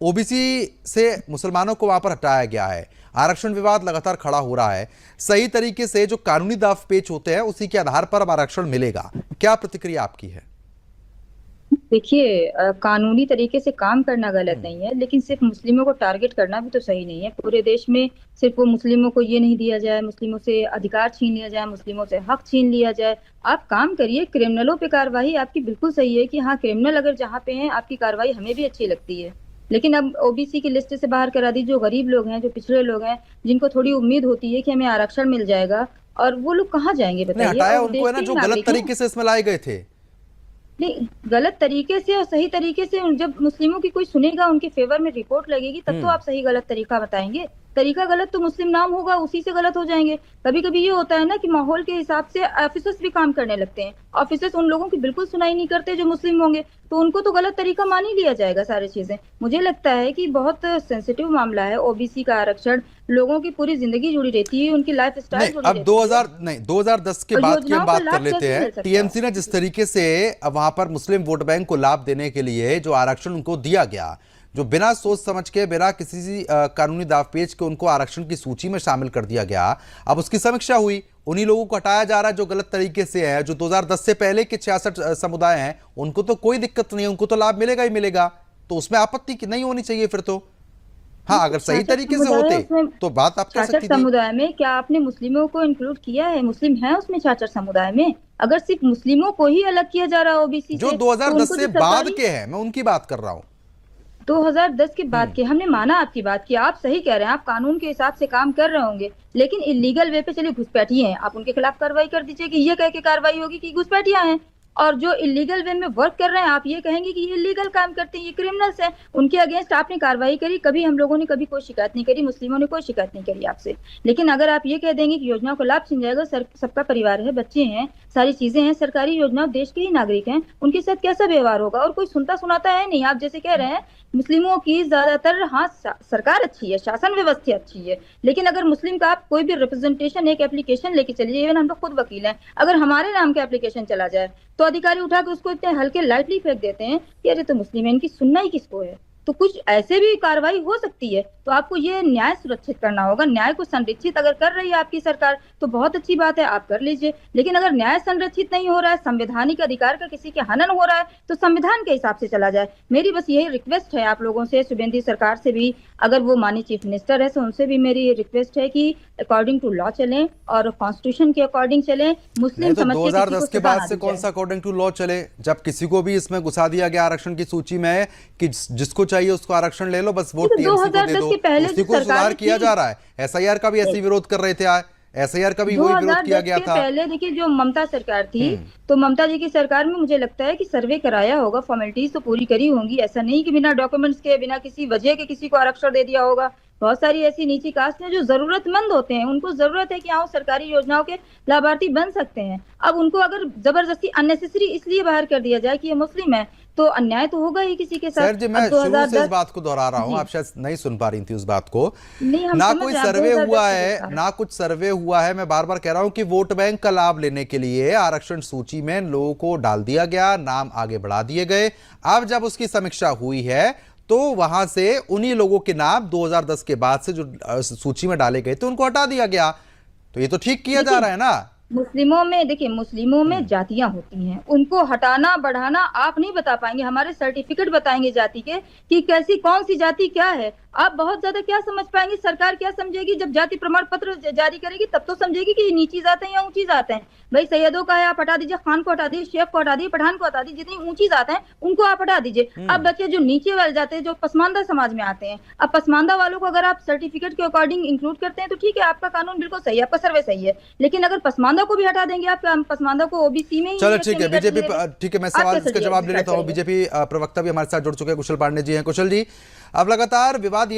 OBC से मुसलमानों को वहां पर हटाया गया है, आरक्षण विवाद लगातार खड़ा हो रहा है। सही तरीके से जो कानूनी दाव पेच होते हैं उसी के आधार पर अब आरक्षण मिलेगा, क्या प्रतिक्रिया आपकी है? देखिए, कानूनी तरीके से काम करना गलत नहीं है, लेकिन सिर्फ मुस्लिमों को टारगेट करना भी तो सही नहीं है। पूरे देश में सिर्फ वो मुस्लिमों को ये नहीं दिया जाए, मुस्लिमों से अधिकार छीन लिया जाए, मुस्लिमों से हक छीन लिया जाए। आप काम करिए, क्रिमिनलों पे कार्रवाई आपकी बिल्कुल सही है कि हाँ, क्रिमिनल अगर जहाँ पे हैं आपकी कार्रवाई हमें भी अच्छी लगती है। लेकिन अब ओबीसी की लिस्ट से बाहर करा दी, जो गरीब लोग हैं, जो पिछड़े लोग हैं, जिनको थोड़ी उम्मीद होती है कि हमें आरक्षण मिल जाएगा, और वो लोग कहाँ जाएंगे नहीं, बताइए? हटाया और उनको देश है ना के ही जो गलत नागरिक हैं। तरीके से इसमें लाए गए थे। नहीं, गलत तरीके से और सही तरीके से जब मुस्लिमों की कोई सुनेगा, उनके फेवर में रिपोर्ट लगेगी, तब तो आप सही गलत तरीका बताएंगे। तरीका गलत तो मुस्लिम नाम होगा, उसी से गलत हो जाएंगे। कभी कभी ये होता है ना कि माहौल के हिसाब से ऑफिसर्स भी काम करने लगते हैं। ऑफिसर्स उन लोगों की बिल्कुल सुनाई नहीं करते जो मुस्लिम होंगे, तो उनको तो गलत तरीका मान ही लिया जाएगा सारी चीजें। मुझे लगता है कि बहुत सेंसिटिव मामला है ओबीसी का आरक्षण। लोगों की पूरी जिंदगी जुड़ी रहती है, उनकी लाइफ नहीं, स्टाइल जुड़ी अब रहती है, 2010 के और बाद की हम योजनाओं का बात कर लाभ लेते कैसे हैं। मिल सकता है? टीएमसी ने जिस तरीके से अब वहां पर मुस्लिम वोट बैंक को लाभ देने के लिए जो आरक्षण उनको दिया गया, जो बिना सोच समझ के, बिना किसी कानूनी दावपेच के उनको आरक्षण की सूची में शामिल कर दिया गया। अब उसकी समीक्षा हुई, उन्हीं लोगों को हटाया जा रहा है जो गलत तरीके से है। जो 2010 से पहले के 66 समुदाय हैं उनको तो कोई दिक्कत नहीं है, उनको तो लाभ मिलेगा ही मिलेगा, तो उसमें आपत्ति नहीं होनी चाहिए फिर तो। हाँ, अगर सही छाछठ तरीके से समुदाय है होते उसमें। तो बात आप कह छाछठ सकती थी। समुदाय में क्या आपने मुस्लिमों को इंक्लूड किया है? मुस्लिम है उसमें छाछठ समुदाय में? अगर सिर्फ मुस्लिमों को ही अलग किया जा रहा है ओबीसी जो से, तो 2010 उनको से जो बाद सरकारी के हैं मैं उनकी बात कर रहा हूं। 2010 के बाद के, हमने माना आपकी बात की, आप सही कह रहे हैं, आप कानून के हिसाब से काम कर रहे होंगे, लेकिन इलीगल वे पे चलिए घुसपैठिए हैं, आप उनके खिलाफ कार्रवाई कर दीजिए कि ये कह के कार्रवाई होगी कि घुसपैठिया हैं। और जो इलीगल वे में वर्क कर रहे हैं, आप ये कहेंगे कि ये इलीगल काम करते हैं, ये क्रिमिनल्स हैं, उनके अगेंस्ट आपने कार्रवाई करी। कभी हम लोगों ने कभी कोई शिकायत नहीं करी, मुस्लिमों ने कोई शिकायत नहीं करी आपसे। लेकिन अगर आप ये कह देंगे कि योजनाओं का लाभ छिन जाएगा, सबका परिवार है, बच्चे हैं, सारी चीजें हैं, सरकारी योजनाओं, देश के ही नागरिक हैं, उनके साथ कैसा व्यवहार होगा? और कोई सुनता सुनाता है नहीं। आप जैसे कह रहे हैं मुस्लिमों की ज्यादातर, हाँ, सरकार अच्छी है, शासन व्यवस्था अच्छी है, लेकिन अगर मुस्लिम का आप कोई भी रिप्रेजेंटेशन, एक एप्लीकेशन लेके चलिए, इवन हम लोग खुद वकील हैं, अगर हमारे नाम का एप्लीकेशन चला जाए तो अधिकारी उठा के उसको इतने हल्के लाइटली फेंक देते हैं कि अरे तो मुस्लिम है, इनकी सुनना ही किसको है? तो कुछ ऐसे भी कार्रवाई हो सकती है। तो आपको ये न्याय सुरक्षित करना होगा। न्याय को संरक्षित अगर कर रही है आपकी सरकार तो बहुत अच्छी बात है, आप कर लीजिए। लेकिन अगर न्याय संरक्षित नहीं हो रहा है, संवैधानिक अधिकार का किसी के हनन हो रहा है, तो संविधान के हिसाब से चला जाए। मेरी बस यही रिक्वेस्ट है आप लोगों से, शुभेंदु सरकार से भी, अगर वो माननीय चीफ मिनिस्टर है तो उनसे भी मेरी रिक्वेस्ट है कि अकॉर्डिंग टू लॉ चलें और कॉन्स्टिट्यूशन के अकॉर्डिंग चलें। नहीं मुस्लिम तो समझ के किसी 2010 को के सजा बाद ना से दी कौन जाए। सा अकॉर्डिंग टू लॉ चले, जब किसी को भी इसमें घुसा दिया गया आरक्षण की सूची में कि जिसको चाहिए उसको आरक्षण ले लो, बस वोट टीएमसी को दे 2010 दो। के पहले उसी जो को सुधार सरकारें किया थी, जा रहा है। एसआईआर का भी ऐसे विरोध कर रहे थे, एसआईआर का भी वही विरोध किया 2010 गया के था। पहले देखिए, जो ममता सरकार थी, हम्म। तो ममता जी की सरकार में मुझे लगता है कि सर्वे कराया होगा, फॉर्मेलिटीज तो पूरी करी होंगी। ऐसा नहीं कि बिना डॉक्यूमेंट्स के, बिना किसी वजह के किसी को आरक्षण दे दिया होगा। बहुत सारी ऐसी नीची कास्ट हैं जो जरूरतमंद होते हैं, उनको जरूरत है कि हाँ, सरकारी योजनाओं के लाभार्थी बन सकते हैं। अब उनको अगर जबरदस्ती अननेसेसरी इसलिए बाहर कर दिया जाए कि ये मुस्लिम है, तो अन्याय तो होगा ही किसी के साथ। सर जी, मैं अब शुरू से इस 2010, बात को दोहरा रहा हूं, जी, आप शायद नहीं सुन पा रही थी उस बात को। नहीं, हम ना समझ कोई रहे हैं, सर्वे 2010 हुआ का है, देखा है। ना कुछ सर्वे हुआ है। मैं बार बार कह रहा हूं कि वोट बैंक का लाभ लेने के लिए आरक्षण सूची में लोगों को डाल दिया गया, नाम आगे बढ़ा दिए गए। अब जब उसकी समीक्षा हुई है तो वहां से उन्हीं लोगों के नाम 2010 के बाद से जो सूची में डाले गए थे उनको हटा दिया गया। तो ये तो ठीक किया जा देखिए, रहा है ना। मुस्लिमों में, देखिए, मुस्लिमों में जातियां होती हैं, उनको हटाना बढ़ाना आप नहीं बता पाएंगे। हमारे सर्टिफिकेट बताएंगे जाति के कि कैसी कौन सी जाति क्या है। आप बहुत ज्यादा क्या समझ पाएंगे? सरकार क्या समझेगी? जब जाति प्रमाण पत्र जारी करेगी तब तो समझेगी कि नीची जात है या ऊंची जात है। भाई, सैयदों का है, आप हटा दीजिए, खान को हटा दीजिए, शेख को हटा दीजिए, पठान को हटा दीजिए, जितनी ऊंची जात है उनको आप हटा दीजिए। अब बच्चे जो नीचे वाले जाते हैं, जो पसमानदा समाज में आते हैं, अब पसमानदा वालों को अगर आप सर्टिफिकेट के अकॉर्डिंग इंक्लूड करते हैं तो ठीक है, आपका कानून बिल्कुल सही है, आपका सर्वे सही है। लेकिन अगर पसमानदा को भी हटा देंगे, आप पसमानदा को ओबीसी में ही, चलो ठीक है, बीजेपी, ठीक है, मैं सवाल इसका जवाब ले लेता हूं। बीजेपी प्रवक्ता भी हमारे साथ जुड़ चुके हैं, कुशल पांडे जी हैं। कुशल जी, अब लगातार विवाद ये